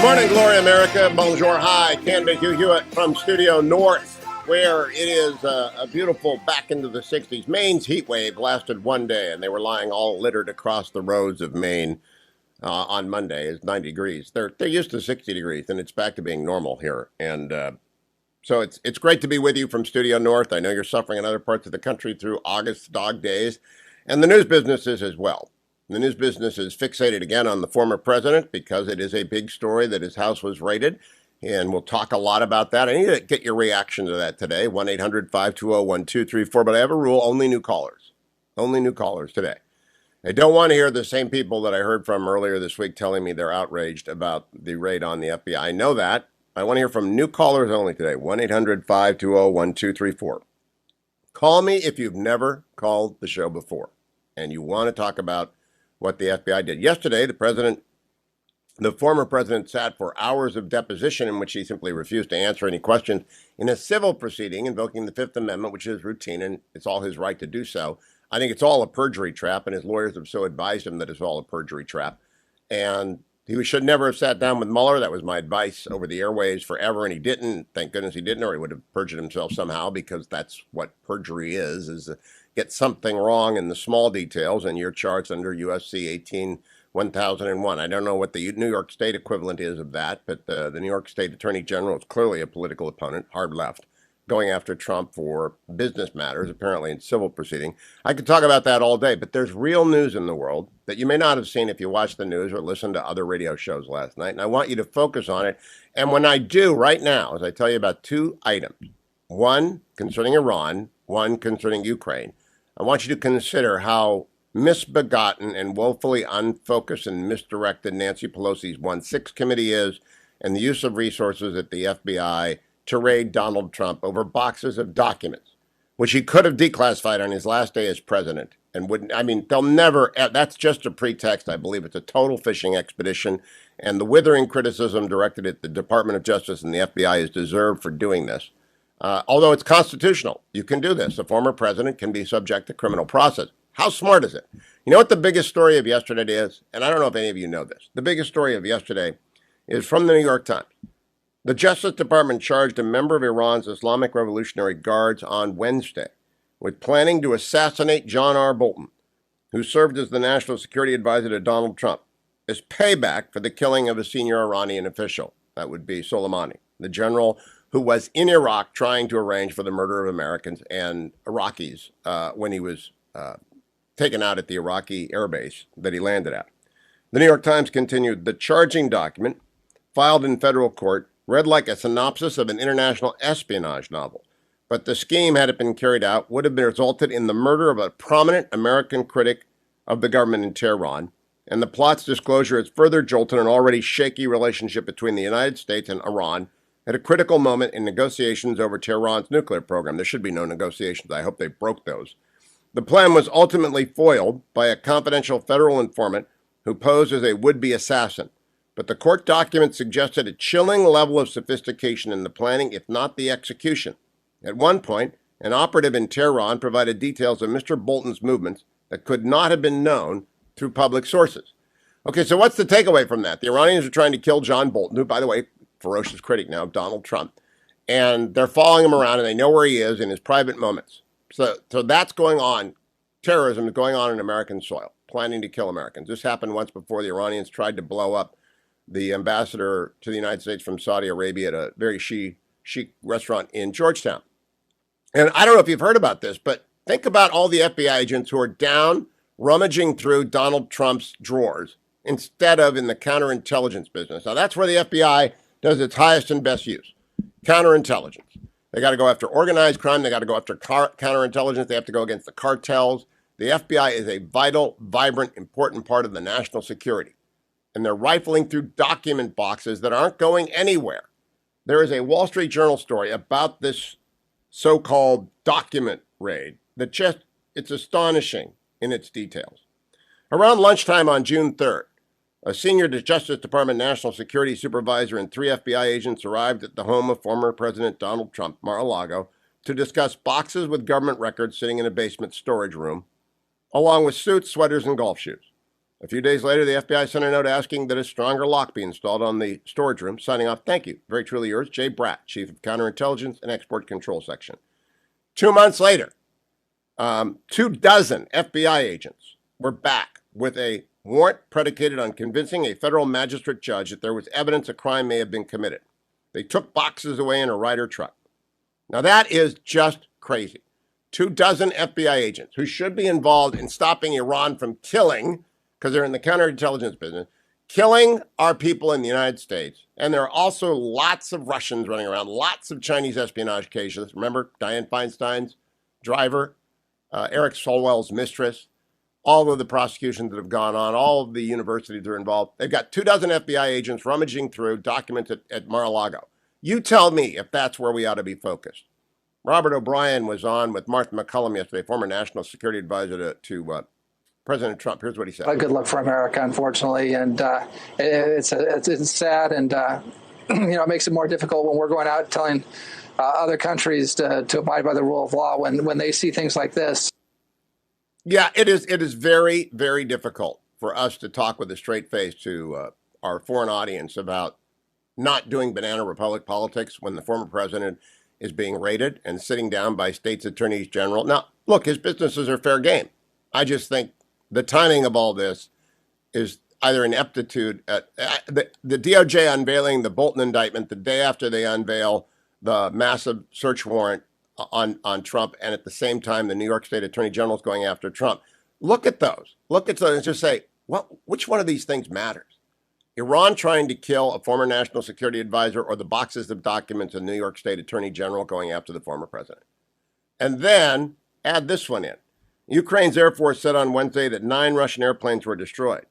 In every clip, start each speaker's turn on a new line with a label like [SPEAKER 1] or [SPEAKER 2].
[SPEAKER 1] Morning, Glory America. Bonjour, hi. Canada Hugh Hewitt from Studio North, where it is a beautiful back into the 60s. Maine's heat wave lasted one day, and they were lying all littered across the roads of Maine on Monday. It's 90 degrees. They're used to 60 degrees, and it's back to being normal here. And so it's great to be with you from Studio North. I know you're suffering in other parts of the country through August dog days, and the news business is as well. The news business is fixated again on the former president because it is a big story that his house was raided, and we'll talk a lot about that. I need to get your reaction to that today, 1-800-520-1234, but I have a rule, only new callers. Only new callers today. I don't want to hear the same people that I heard from earlier this week telling me they're outraged about the raid on the FBI. I know that. I want to hear from new callers only today, 1-800-520-1234. Call me if you've never called the show before and you want to talk about what the FBI did. Yesterday, the former president sat for hours of deposition in which he simply refused to answer any questions in a civil proceeding invoking the Fifth Amendment, which is routine, and it's all his right to do so. I think it's all a perjury trap, and his lawyers have so advised him that it's all a perjury trap. And he should never have sat down with Mueller. That was my advice over the airwaves forever, and he didn't. Thank goodness he didn't, or he would have perjured himself somehow, because that's what perjury is get something wrong in the small details, and you're charged under USC 18-1001. I don't know what the New York State equivalent is of that, but the New York State Attorney General is clearly a political opponent, hard left, going after Trump for business matters, apparently in civil proceeding. I could talk about that all day, but there's real news in the world that you may not have seen if you watched the news or listened to other radio shows last night, and I want you to focus on it. And when I do right now, as I tell you about two items, one concerning Iran, one concerning Ukraine, I want you to consider how misbegotten and woefully unfocused and misdirected Nancy Pelosi's 1-6 committee is, and the use of resources at the FBI to raid Donald Trump over boxes of documents, which he could have declassified on his last day as president. And wouldn't, I mean, they'll never, that's just a pretext. I believe it's a total fishing expedition, and the withering criticism directed at the Department of Justice and the FBI is deserved for doing this. Although it's constitutional, you can do this. A former president can be subject to criminal process. How smart is it? You know what the biggest story of yesterday is? And I don't know if any of you know this. The biggest story of yesterday is from the New York Times. The Justice Department charged a member of Iran's Islamic Revolutionary Guards on Wednesday with planning to assassinate John R. Bolton, who served as the national security advisor to Donald Trump, as payback for the killing of a senior Iranian official. That would be Soleimani, the general who was in Iraq trying to arrange for the murder of Americans and Iraqis when he was taken out at the Iraqi air base that he landed at. The New York Times continued, the charging document, filed in federal court, read like a synopsis of an international espionage novel. But the scheme, had it been carried out, would have been resulted in the murder of a prominent American critic of the government in Tehran, and the plot's disclosure has further jolted an already shaky relationship between the United States and Iran at a critical moment in negotiations over Tehran's nuclear program. There should be no negotiations. I hope they broke those. The plan was ultimately foiled by a confidential federal informant who posed as a would-be assassin. But the court document suggested a chilling level of sophistication in the planning, if not the execution. At one point, an operative in Tehran provided details of Mr. Bolton's movements that could not have been known through public sources. Okay, so what's the takeaway from that? The Iranians are trying to kill John Bolton, who, by the way, ferocious critic now of Donald Trump, and they're following him around, and they know where he is in his private moments. So that's going on. Terrorism is going on in American soil, planning to kill Americans. This happened once before. The Iranians tried to blow up the ambassador to the United States from Saudi Arabia at a very chic restaurant in Georgetown. And I don't know if you've heard about this, but think about all the FBI agents who are down rummaging through Donald Trump's drawers instead of in the counterintelligence business. Now, that's where the FBI does its highest and best use. Counterintelligence. They got to go after organized crime. They got to go after counterintelligence. They have to go against the cartels. The FBI is a vital, vibrant, important part of the national security. And they're rifling through document boxes that aren't going anywhere. There is a Wall Street Journal story about this so-called document raid that just, it's astonishing in its details. Around lunchtime on June 3rd, a senior Justice Department national security supervisor and 3 FBI agents arrived at the home of former President Donald Trump, Mar-a-Lago, to discuss boxes with government records sitting in a basement storage room, along with suits, sweaters, and golf shoes. A few days later, the FBI sent a note asking that a stronger lock be installed on the storage room, signing off, "Thank you, very truly yours, Jay Bratt, Chief of Counterintelligence and Export Control Section." 2 months later, 24 FBI agents were back with a warrant predicated on convincing a federal magistrate judge that there was evidence a crime may have been committed. They took boxes away in a Ryder truck. Now that is just crazy. 24 FBI agents who should be involved in stopping Iran from killing, because they're in the counterintelligence business, killing our people in the United States. And there are also lots of Russians running around, lots of Chinese espionage cases. Remember Dianne Feinstein's driver, Eric Swalwell's mistress, all of the prosecutions that have gone on, all of the universities that are involved. They've got 24 FBI agents rummaging through documents at Mar-a-Lago. You tell me if that's where we ought to be focused. Robert O'Brien was on with Martha McCullum yesterday, former national security advisor to President Trump. Here's what he said.
[SPEAKER 2] A good look for America, unfortunately, and it's sad, and it makes it more difficult when we're going out telling other countries to abide by the rule of law when they see things like this.
[SPEAKER 1] Yeah, it is very, very difficult for us to talk with a straight face to our foreign audience about not doing banana republic politics when the former president is being raided and sitting down by states attorneys general. Now, look, his businesses are fair game. I just think the timing of all this is either ineptitude. The DOJ unveiling the Bolton indictment the day after they unveil the massive search warrant on Trump, and at the same time, the New York State Attorney General is going after Trump. Look at those. Look at those and just say, well, which one of these things matters? Iran trying to kill a former national security advisor, or the boxes of documents of New York State Attorney General going after the former president? And then add this one in. Ukraine's Air Force said on Wednesday that 9 Russian airplanes were destroyed.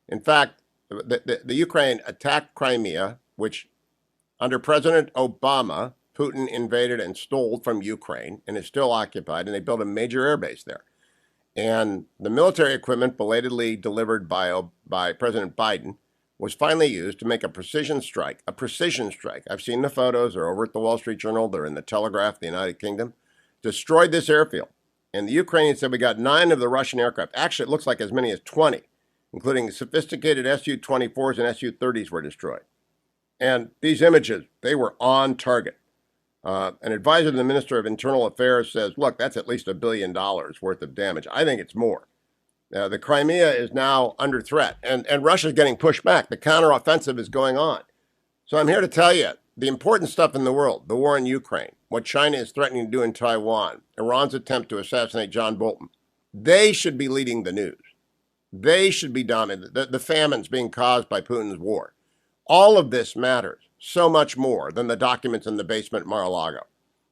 [SPEAKER 1] In fact, the Ukraine attacked Crimea, which under President Obama, Putin invaded and stole from Ukraine and is still occupied, and they built a major airbase there. And the military equipment belatedly delivered by President Biden was finally used to make a precision strike. I've seen the photos. They're over at the Wall Street Journal. They're in the Telegraph, the United Kingdom. Destroyed this airfield. And the Ukrainians said we got 9 of the Russian aircraft. Actually, it looks like as many as 20, including sophisticated Su-24s and Su-30s were destroyed. And these images, they were on target. An advisor to the Minister of Internal Affairs says, look, that's at least $1 billion worth of damage. I think it's more. The Crimea is now under threat, and Russia's getting pushed back. The counteroffensive is going on. So I'm here to tell you the important stuff in the world, the war in Ukraine, what China is threatening to do in Taiwan, Iran's attempt to assassinate John Bolton. They should be leading the news. They should be dominating. The famines being caused by Putin's war. All of this matters so much more than the documents in the basement at Mar-a-Lago,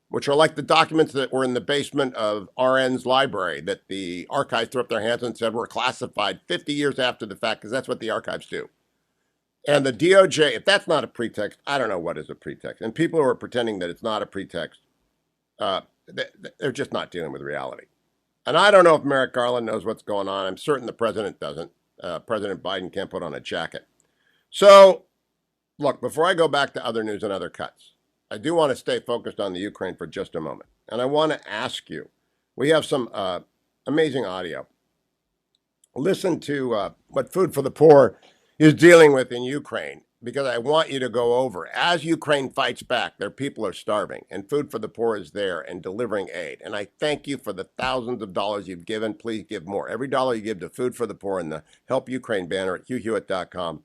[SPEAKER 1] which are like the documents that were in the basement of Oren's library that the archives threw up their hands and said were classified 50 years after the fact, because that's what the archives do. And the DOJ, if that's not a pretext, I don't know what is a pretext. And people who are pretending that it's not a pretext, they're just not dealing with reality. And I don't know if Merrick Garland knows what's going on. I'm certain the president doesn't. President Biden can't put on a jacket. So, look, before I go back to other news and other cuts, I do want to stay focused on the Ukraine for just a moment. And I want to ask you, we have some amazing audio. Listen to what Food for the Poor is dealing with in Ukraine, because I want you to go over. As Ukraine fights back, their people are starving, and Food for the Poor is there and delivering aid. And I thank you for the thousands of dollars you've given. Please give more. Every dollar you give to Food for the Poor and the Help Ukraine banner at hughhewitt.com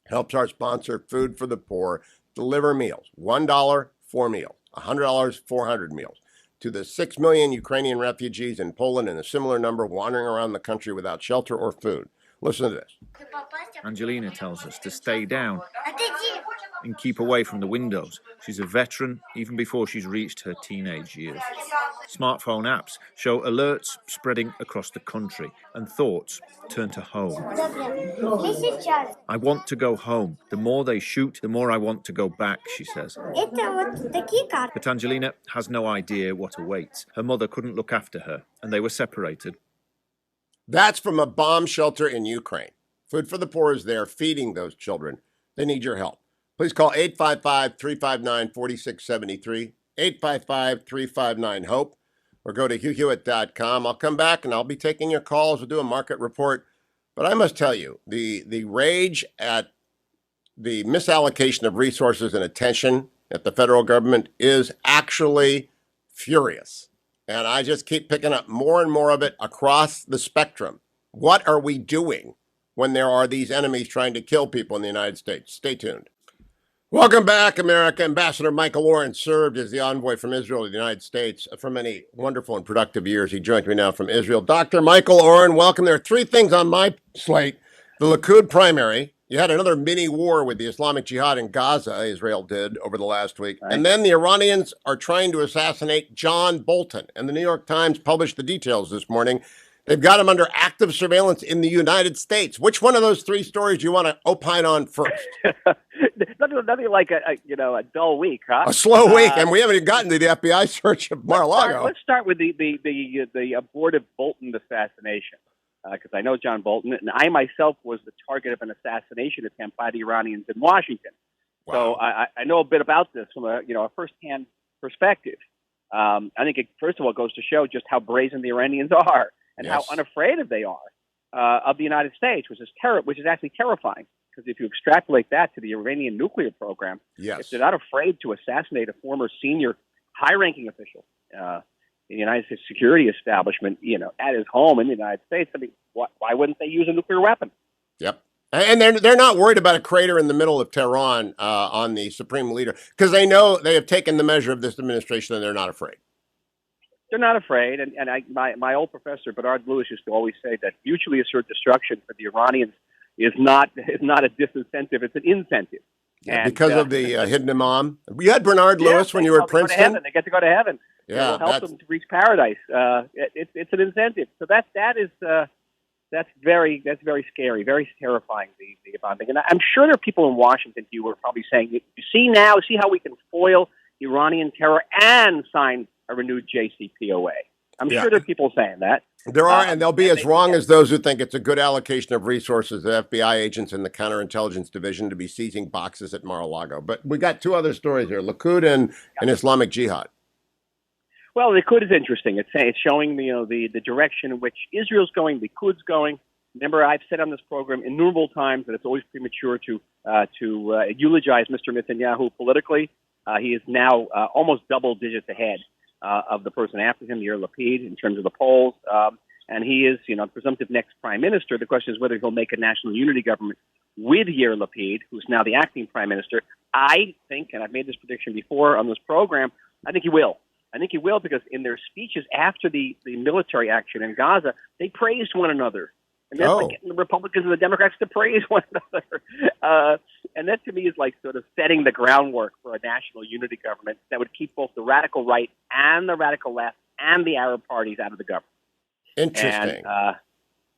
[SPEAKER 1] helps our sponsor, Food for the Poor, deliver meals. $1, 4 meals. $100, 400 meals. To the 6 million Ukrainian refugees in Poland and a similar number wandering around the country without shelter or food. Listen to this.
[SPEAKER 3] Angelina tells us to stay down and keep away from the windows. She's a veteran even before she's reached her teenage years. Smartphone apps show alerts spreading across the country and thoughts turn to home. I want to go home. The more they shoot, the more I want to go back, she says. But Angelina has no idea what awaits. Her mother couldn't look after her, and they were separated.
[SPEAKER 1] That's from a bomb shelter in Ukraine. Food for the Poor is there feeding those children. They need your help. Please call 855-359-4673, 855-359-HOPE, or go to hughhewitt.com. I'll come back and I'll be taking your calls. We'll do a market report. But I must tell you, the rage at the misallocation of resources and attention at the federal government is actually furious. And I just keep picking up more and more of it across the spectrum. What are we doing when there are these enemies trying to kill people in the United States? Stay tuned. Welcome back, America. Ambassador Michael Oren served as the envoy from Israel to the United States for many wonderful and productive years. He joins me now from Israel. Dr. Michael Oren, welcome. There are three things on my slate. The Likud primary. You had another mini war with the Islamic Jihad in Gaza, Israel did over the last week. Right. And then the Iranians are trying to assassinate John Bolton. And the New York Times published the details this morning. They've got him under active surveillance in the United States. Which one of those three stories do you want to opine on first?
[SPEAKER 4] Nothing like a dull week, huh?
[SPEAKER 1] A slow week, and we haven't even gotten to the FBI search of Mar-a-Lago.
[SPEAKER 4] Let's start with the abortive Bolton assassination, because I know John Bolton, and I myself was the target of an assassination attempt by the Iranians in Washington. Wow. So I know a bit about this from a firsthand perspective. I think it first of all goes to show just how brazen the Iranians are. And yes, how unafraid they are of the United States, which is actually terrifying. Because if you extrapolate that to the Iranian nuclear program,
[SPEAKER 1] yes,
[SPEAKER 4] if they're not afraid to assassinate a former senior, high-ranking official in the United States security establishment, at his home in the United States, I mean, why wouldn't they use a nuclear weapon?
[SPEAKER 1] Yep. And they're not worried about a crater in the middle of Tehran on the supreme leader, because they know they have taken the measure of this administration and they're not afraid.
[SPEAKER 4] They're not afraid, and my old professor Bernard Lewis used to always say that mutually assured destruction for the Iranians is not a disincentive; it's an incentive.
[SPEAKER 1] Yeah, and because of the hidden imam. You had Bernard Lewis when you were at Princeton.
[SPEAKER 4] They get to go to heaven.
[SPEAKER 1] Yeah,
[SPEAKER 4] it will help them to reach paradise. It's an incentive. So that's very scary, very terrifying. The bombing, and I'm sure there are people in Washington who are probably saying, "You see how we can foil Iranian terror and sign a renewed JCPOA." I'm sure there are people saying that.
[SPEAKER 1] There are, and they'll be as wrong as those who think it's a good allocation of resources, the FBI agents and the counterintelligence division, to be seizing boxes at Mar-a-Lago. But we got two other stories here, Likud and Islamic Jihad.
[SPEAKER 4] Well, Likud is interesting. It's showing the direction in which Israel's going, Likud's going. Remember, I've said on this program innumerable times that it's always premature to eulogize Mr. Netanyahu politically. He is now almost double digits ahead of the person after him, Yair Lapid, in terms of the polls. And he is, presumptive next prime minister. The question is whether he'll make a national unity government with Yair Lapid, who's now the acting prime minister. I think, and I've made this prediction before on this program, I think he will. I think he will because in their speeches after the military action in Gaza, they praised one another. And that's like getting the Republicans and the Democrats to praise one another. And that, to me, is like sort of setting the groundwork for a national unity government that would keep both the radical right and the radical left and the Arab parties out of the government.
[SPEAKER 1] Interesting.
[SPEAKER 4] And,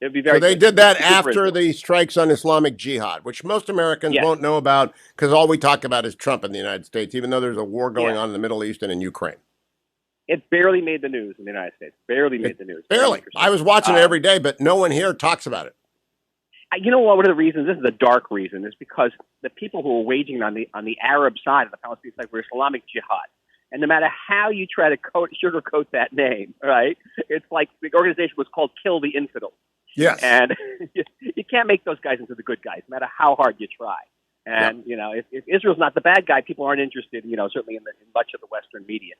[SPEAKER 4] it would be very
[SPEAKER 1] so they did that after the strikes on Islamic Jihad, which most Americans won't know about because all we talk about is Trump in the United States, even though there's a war going on in the Middle East and in Ukraine.
[SPEAKER 4] It barely made the news in the United States. Barely made the news.
[SPEAKER 1] Barely. I was watching it every day, but no one here talks about it.
[SPEAKER 4] You know what? One of the reasons, this is a dark reason, is because the people who are waging on the Arab side of the Palestinian side were Islamic Jihad. And no matter how you try to sugarcoat that name, right, it's like the organization was called Kill the Infidels.
[SPEAKER 1] Yes.
[SPEAKER 4] And you can't make those guys into the good guys, no matter how hard you try. And, if Israel's not the bad guy, people aren't interested, certainly in much of the Western media.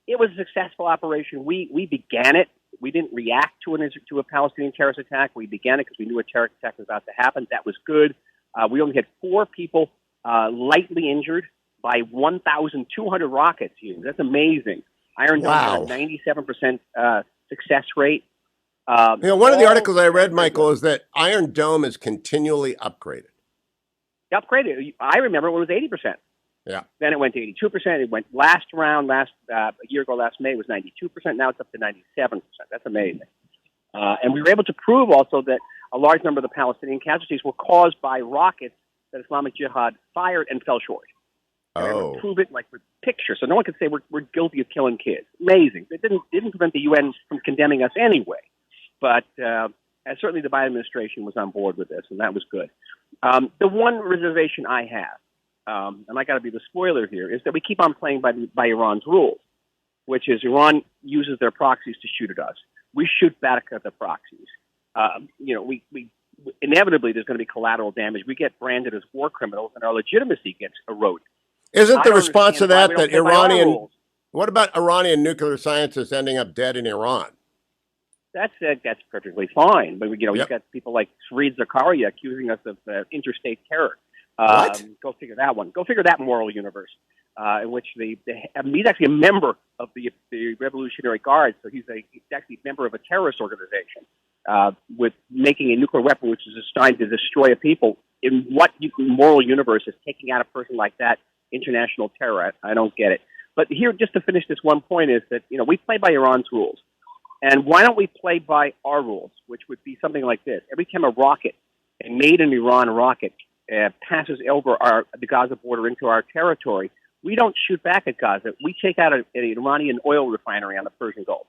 [SPEAKER 4] It was a successful operation. We began it. We didn't react to a Palestinian terrorist attack. We began it because we knew a terrorist attack was about to happen. That was good. We only had 4 people lightly injured by 1,200 rockets used. That's amazing. Iron Dome had a 97% success rate.
[SPEAKER 1] One of the articles I read, Michael, is that Iron Dome is continually upgraded.
[SPEAKER 4] Upgraded. I remember when it was 80%.
[SPEAKER 1] Yeah.
[SPEAKER 4] Then it went to 82%. It went last a year ago, last May, it was 92%. Now it's up to 97%. That's amazing. And we were able to prove also that a large number of the Palestinian casualties were caused by rockets that Islamic Jihad fired and fell short. And we prove it like with pictures. So no one could say we're guilty of killing kids. Amazing. It didn't prevent the UN from condemning us anyway. But certainly the Biden administration was on board with this, and that was good. The one reservation I have, and I got to be the spoiler here, is that we keep on playing by Iran's rules, which is Iran uses their proxies to shoot at us. We shoot back at the proxies. we inevitably there's going to be collateral damage. We get branded as war criminals, and our legitimacy gets eroded.
[SPEAKER 1] Isn't the response to that that
[SPEAKER 4] Iranian?
[SPEAKER 1] What about Iranian nuclear scientists ending up dead in Iran?
[SPEAKER 4] That's perfectly fine. But you've got people like Fareed Zakaria accusing us of interstate terror.
[SPEAKER 1] What?
[SPEAKER 4] Go figure that one. Go figure that moral universe. In which he's actually a member of the Revolutionary Guard, so he's actually a member of a terrorist organization with making a nuclear weapon which is designed to destroy a people. In what moral universe is taking out a person like that international terror? I don't get it. But here, just to finish this one point, is that we play by Iran's rules, and why don't we play by our rules, which would be something like this: every time a rocket, a made in Iran rocket, passes over the Gaza border into our territory, we don't shoot back at Gaza. We take out an Iranian oil refinery on the Persian Gulf.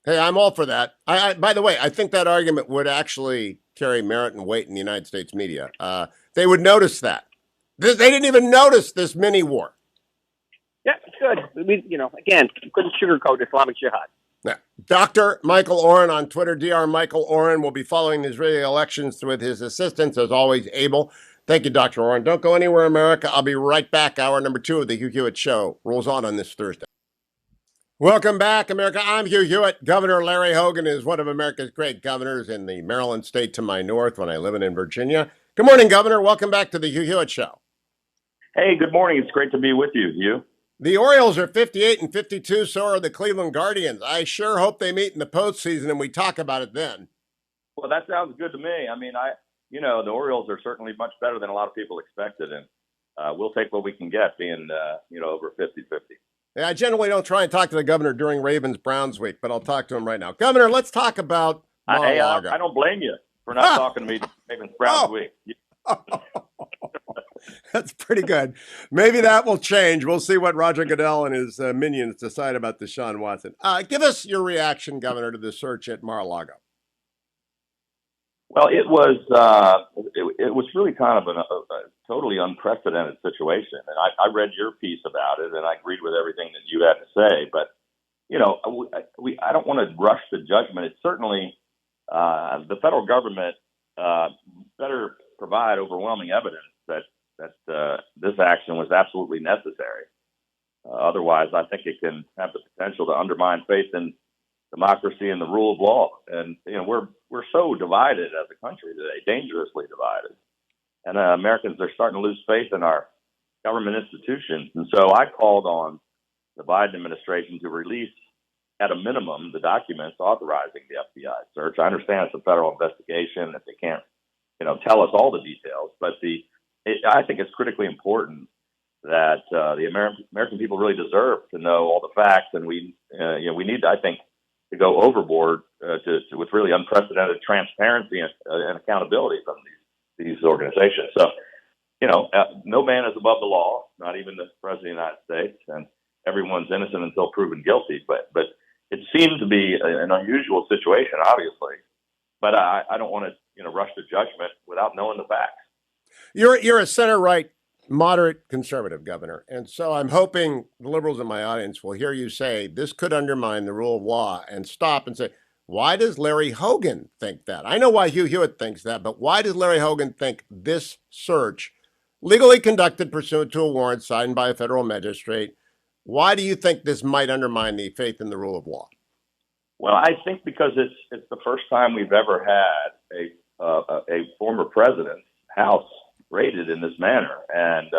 [SPEAKER 1] Hey, I'm all for that. By the way, I think that argument would actually carry merit and weight in the United States media. They would notice that. They didn't even notice this mini war.
[SPEAKER 4] Yeah, it's good. Again, couldn't sugarcoat Islamic Jihad.
[SPEAKER 1] Now, Dr. Michael Oren on Twitter, Dr. Michael Oren, will be following the Israeli elections with his assistants, as always, Abel. Thank you, Dr. Oren. Don't go anywhere, America. I'll be right back. Hour number 2 of the Hugh Hewitt Show rolls on this Thursday. Welcome back, America. I'm Hugh Hewitt. Governor Larry Hogan is one of America's great governors in the Maryland state to my north when I live in Virginia. Good morning, Governor. Welcome back to the Hugh Hewitt Show.
[SPEAKER 5] Hey, good morning. It's great to be with you, Hugh.
[SPEAKER 1] The Orioles are 58 and 52, so are the Cleveland Guardians. I sure hope they meet in the postseason and we talk about it then.
[SPEAKER 5] Well, that sounds good to me. I mean, the Orioles are certainly much better than a lot of people expected, and we'll take what we can get being, over 50-50.
[SPEAKER 1] Yeah, I generally don't try and talk to the governor during Ravens-Browns week, but I'll talk to him right now. Governor, let's talk about Mar-a-Lago.
[SPEAKER 5] I don't blame you for not talking to me during Ravens-Browns week.
[SPEAKER 1] That's pretty good. Maybe that will change. We'll see what Roger Goodell and his minions decide about Deshaun Watson. Give us your reaction, Governor, to the search at Mar-a-Lago.
[SPEAKER 5] Well, it was really kind of a totally unprecedented situation, and I read your piece about it, and I agreed with everything that you had to say. But I don't want to rush the judgment. It's certainly the federal government better provide overwhelming evidence that this action was absolutely necessary. Otherwise, I think it can have the potential to undermine faith in democracy and the rule of law. And we're so divided as a country today, dangerously divided. And Americans are starting to lose faith in our government institutions. And so I called on the Biden administration to release, at a minimum, the documents authorizing the FBI search. I understand it's a federal investigation, that they can't, tell us all the details. But I think it's critically important that the American people really deserve to know all the facts, and we need, I think, to go overboard with really unprecedented transparency and accountability from these organizations. So, no man is above the law, not even the President of the United States, and everyone's innocent until proven guilty. But it seemed to be an unusual situation, obviously. But I don't want to rush to judgment without knowing the facts.
[SPEAKER 1] You're a center-right, moderate conservative, Governor. And so I'm hoping the liberals in my audience will hear you say this could undermine the rule of law and stop and say, why does Larry Hogan think that? I know why Hugh Hewitt thinks that, but why does Larry Hogan think this search, legally conducted pursuant to a warrant signed by a federal magistrate, why do you think this might undermine the faith in the rule of law?
[SPEAKER 5] Well, I think because it's the first time we've ever had a former president's house raided in this manner, and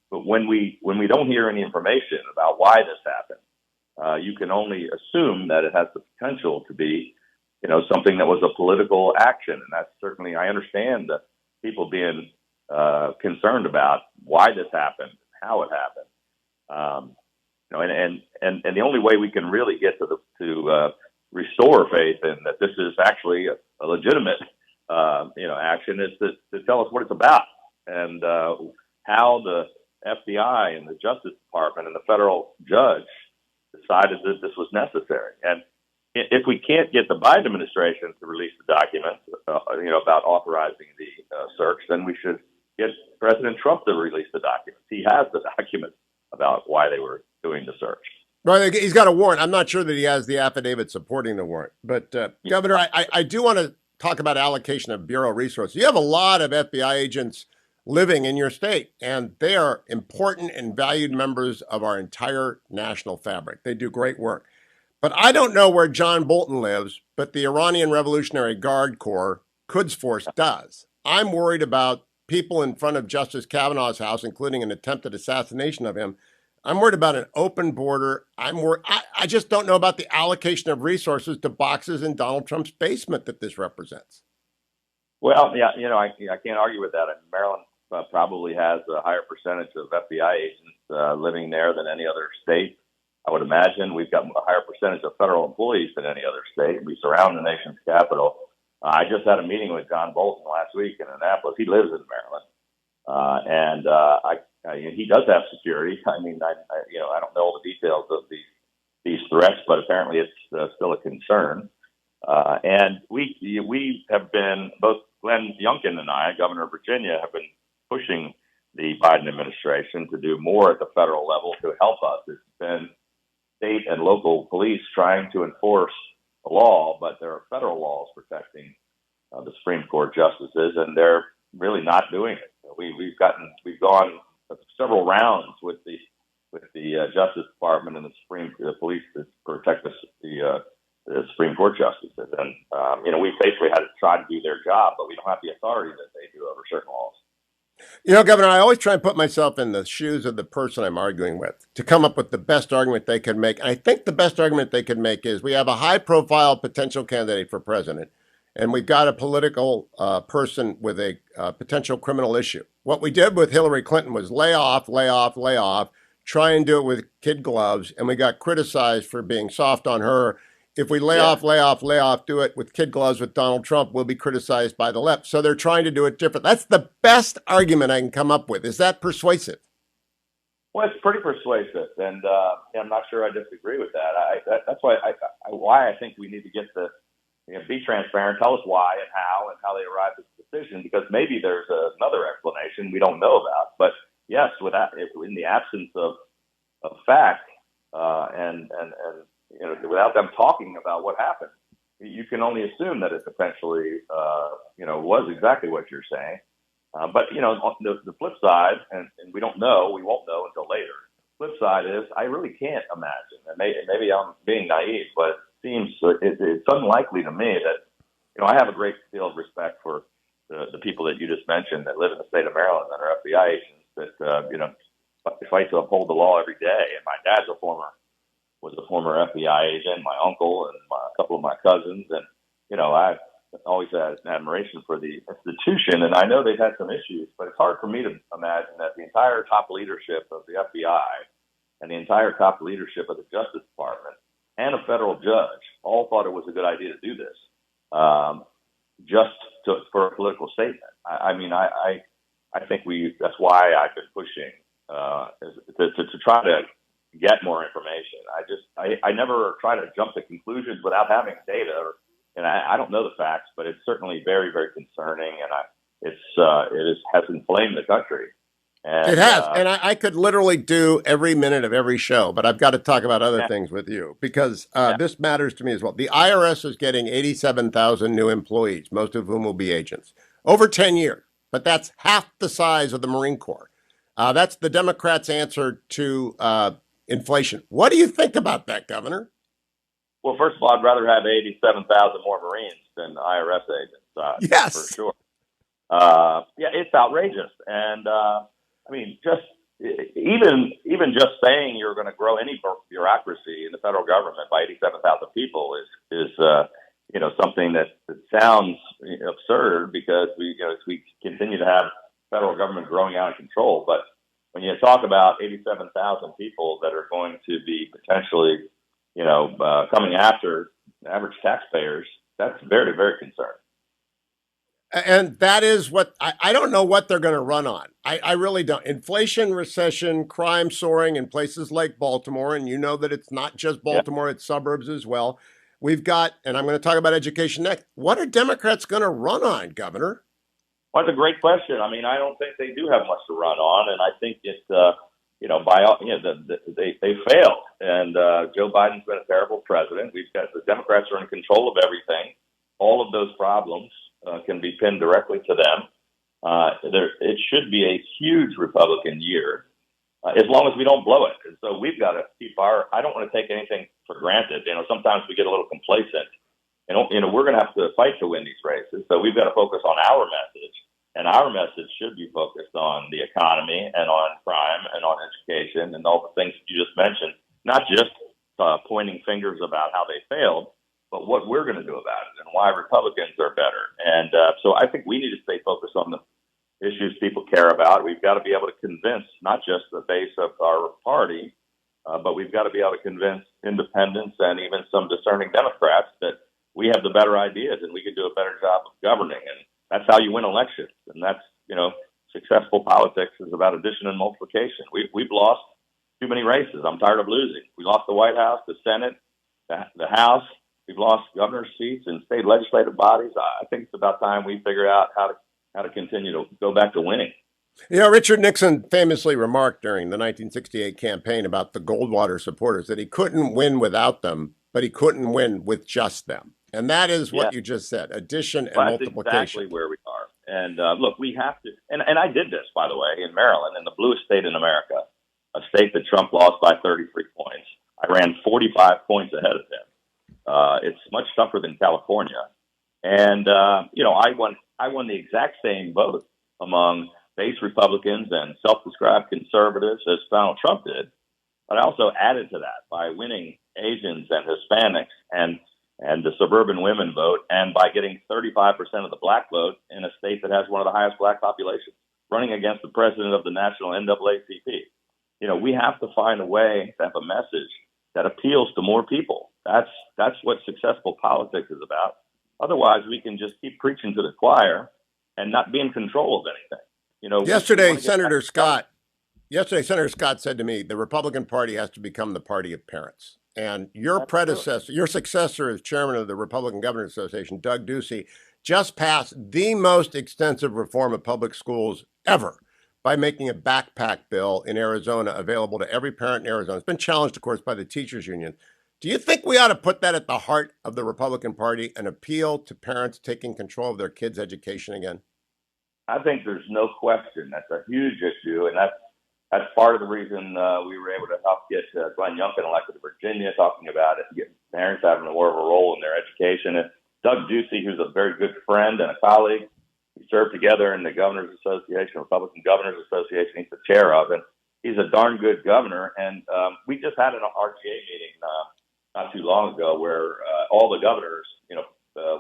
[SPEAKER 5] but when we don't hear any information about why this happened, you can only assume that it has the potential to be, something that was a political action, and that's certainly, I understand the people being concerned about why this happened, how it happened, and the only way we can really get to restore faith in that this is actually a legitimate action is to tell us what it's about and how the FBI and the Justice Department and the federal judge decided that this was necessary. And if we can't get the Biden administration to release the documents, about authorizing the search, then we should get President Trump to release the documents. He has the documents about why they were doing the search.
[SPEAKER 1] Well, he's got a warrant. I'm not sure that he has the affidavit supporting the warrant. But, Governor, I do want to talk about allocation of Bureau resources. You have a lot of FBI agents living in your state, and they are important and valued members of our entire national fabric. They do great work. But I don't know where John Bolton lives, but the Iranian Revolutionary Guard Corps, Quds Force, does. I'm worried about people in front of Justice Kavanaugh's house, including an attempted assassination of him. I'm worried about an open border. I just don't know about the allocation of resources to boxes in Donald Trump's basement that this represents.
[SPEAKER 5] Well, yeah, I can't argue with that. I mean, Maryland probably has a higher percentage of FBI agents living there than any other state. I would imagine we've got a higher percentage of federal employees than any other state. We surround the nation's capital. I just had a meeting with John Bolton last week in Annapolis. He lives in Maryland, and he does have security. I mean, I don't know all the details of these threats, but apparently it's still a concern. And we have been, both Glenn Youngkin and I, Governor of Virginia, have been pushing the Biden administration to do more at the federal level to help us. It's been state and local police trying to enforce the law, but there are federal laws protecting the Supreme Court justices, and they're really not doing it. We've gone several rounds with the Justice Department and the police to protect the Supreme Court justices, and we basically had to try to do their job, but we don't have the authority that they do over certain laws.
[SPEAKER 1] Governor, I always try and put myself in the shoes of the person I'm arguing with to come up with the best argument they can make. And I think the best argument they can make is we have a high-profile potential candidate for president, and we've got a political person with a potential criminal issue. What we did with Hillary Clinton was lay off, try and do it with kid gloves, and we got criticized for being soft on her. If we lay off, do it with kid gloves with Donald Trump, we'll be criticized by the left. So they're trying to do it different. That's the best argument I can come up with. Is that persuasive?
[SPEAKER 5] Well, it's pretty persuasive, and I'm not sure I disagree with that. That's why I think we need to get be transparent, tell us why and how they arrived at the decision, because maybe there's another explanation we don't know about. But yes, in the absence of fact and without them talking about what happened, you can only assume that it potentially, was exactly what you're saying. But the flip side, and we don't know, we won't know until later. Flip side is, I really can't imagine, and maybe I'm being naive, but it's unlikely to me that, I have a great deal of respect for the people that you just mentioned that live in the state of Maryland that are FBI agents that, fight to uphold the law every day. And my dad's was a former FBI agent, my uncle and a couple of my cousins. And, I've always had an admiration for the institution. And I know they've had some issues, but it's hard for me to imagine that the entire top leadership of the FBI and the entire top leadership of the Justice Department and a federal judge all thought it was a good idea to do this, for a political statement. I think that's why I've been pushing to try to get more information. I never try to jump to conclusions without having data, and I don't know the facts, but it's certainly very, very concerning, and it has inflamed the country. And,
[SPEAKER 1] it has, and I could literally do every minute of every show, but I've got to talk about other things with you because this matters to me as well. The IRS is getting 87,000 new employees, most of whom will be agents, over 10 years, but that's half the size of the Marine Corps. That's the Democrats' answer to inflation. What do you think about that, Governor?
[SPEAKER 5] Well, first of all, I'd rather have 87,000 more Marines than IRS agents.
[SPEAKER 1] Yes,
[SPEAKER 5] for sure. It's outrageous, and even just saying you're going to grow any bureaucracy in the federal government by 87,000 people is something that sounds absurd because we continue to have federal government growing out of control. But when you talk about 87,000 people that are going to be potentially, coming after average taxpayers, that's very, very concerning.
[SPEAKER 1] And that is what I don't know what they're going to run on. I really don't. Inflation, recession, crime soaring in places like Baltimore. And you know that it's not just Baltimore, it's suburbs as well. We've got, and I'm going to talk about education next. What are Democrats going to run on, Governor?
[SPEAKER 5] Well, that's a great question. I don't think they do have much to run on. And I think they failed. And Joe Biden's been a terrible president. The Democrats are in control of everything. all of those problems can be pinned directly to them. It should be a huge Republican year, as long as we don't blow it. And so we've got to I don't want to take anything for granted. Sometimes we get a little complacent. We're going to have to fight to win these races. So we've got to focus on our message. And our message should be focused on the economy and on crime and on education and all the things that you just mentioned, not just pointing fingers about how they failed, but what we're going to do about it and why Republicans are better. And so I think we need to stay focused on the issues people care about. We've got to be able to convince not just the base of our party, but we've got to be able to convince independents and even some discerning Democrats that we have the better ideas and we can do a better job of governing. And that's how you win elections. And that's, successful politics is about addition and multiplication. We've lost too many races. I'm tired of losing. We lost the White House, the Senate, the House. We've lost governor's seats and state legislative bodies. I think it's about time we figure out how to continue to go back to winning.
[SPEAKER 1] Richard Nixon famously remarked during the 1968 campaign about the Goldwater supporters that he couldn't win without them, but he couldn't win with just them. And that is what you just said, addition and multiplication.
[SPEAKER 5] That's exactly where we are. And look, we have to, and I did this, by the way, in Maryland, in the bluest state in America, a state that Trump lost by 33 points. I ran 45 points ahead of him. It's much tougher than California. And, I won the exact same vote among base Republicans and self-described conservatives as Donald Trump did. But I also added to that by winning Asians and Hispanics and the suburban women vote, and by getting 35% of the black vote in a state that has one of the highest black populations, running against the president of the national NAACP. We have to find a way to have a message that appeals to more people. That's what successful politics is about. Otherwise, we can just keep preaching to the choir and not be in control of anything.
[SPEAKER 1] Yesterday, Senator Scott said to me, the Republican Party has to become the party of parents. And your successor as chairman of the Republican Governors Association, Doug Ducey, just passed the most extensive reform of public schools ever by making a backpack bill in Arizona available to every parent in Arizona. It's been challenged, of course, by the teachers union. Do you think we ought to put that at the heart of the Republican Party, an appeal to parents taking control of their kids' education again?
[SPEAKER 5] I think there's no question that's a huge issue, and that's part of the reason we were able to help get Glenn Youngkin elected to Virginia, talking about it, get parents having more of a role in their education. And Doug Ducey, who's a very good friend and a colleague, we served together in the Governors Association, Republican Governors Association. He's the chair of it. He's a darn good governor, and we just had an RGA meeting not too long ago where all the governors,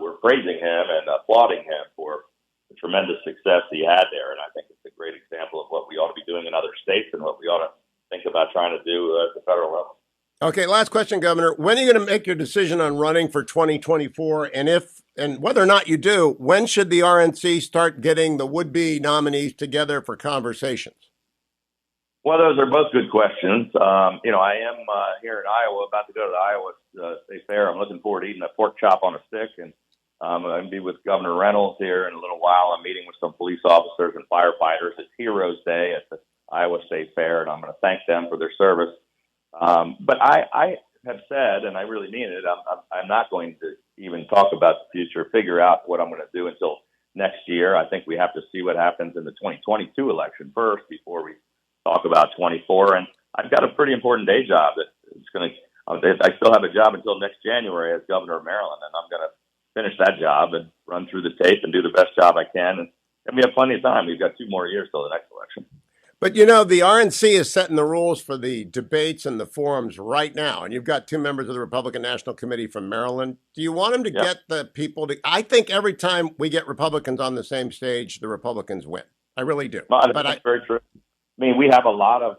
[SPEAKER 5] were praising him and applauding him for the tremendous success he had there. And I think it's a great example of what we ought to be doing in other states and what we ought to think about trying to do at the federal level.
[SPEAKER 1] Okay, last question, Governor. When are you going to make your decision on running for 2024? And whether or not you do, when should the RNC start getting the would-be nominees together for conversations?
[SPEAKER 5] Well, those are both good questions. I am here in Iowa, about to go to the Iowa State Fair. I'm looking forward to eating a pork chop on a stick, and I'm going to be with Governor Reynolds here in a little while. I'm meeting with some police officers and firefighters. It's Heroes Day at the Iowa State Fair, and I'm going to thank them for their service. But I have said, and I really mean it, I'm not going to even talk about the future, figure out what I'm going to do until next year. I think we have to see what happens in the 2022 election first before we talk about 24. And I've got a pretty important day job that is going to, I still have a job until next January as governor of Maryland, and I'm going to finish that job and run through the tape and do the best job I can. And we have plenty of time. We've got 2 more years till the next election.
[SPEAKER 1] But, the RNC is setting the rules for the debates and the forums right now. And you've got 2 members of the Republican National Committee from Maryland. Do you want them to get the people to... I think every time we get Republicans on the same stage, the Republicans win. I really do.
[SPEAKER 5] No, that's very true. I mean, we have a lot of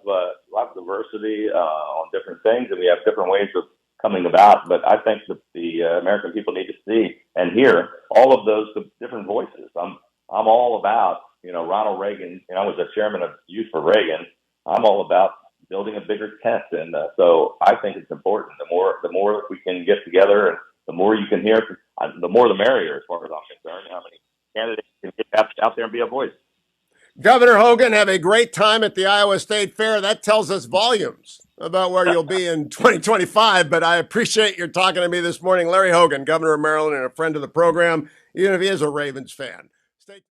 [SPEAKER 5] diversity on different things, and we have different ways of coming about. But I think that the American people need to see and hear all of those different voices. I'm all about, Ronald Reagan. I was the chairman of Youth for Reagan. I'm all about building a bigger tent, and so I think it's important. The more we can get together, and the more you can hear, the more the merrier, as far as I'm concerned. How many candidates can get out there and be a voice?
[SPEAKER 1] Governor Hogan, have a great time at the Iowa State Fair. That tells us volumes. about where you'll be in 2025, but I appreciate your talking to me this morning. Larry Hogan, Governor of Maryland and a friend of the program, even if he is a Ravens fan.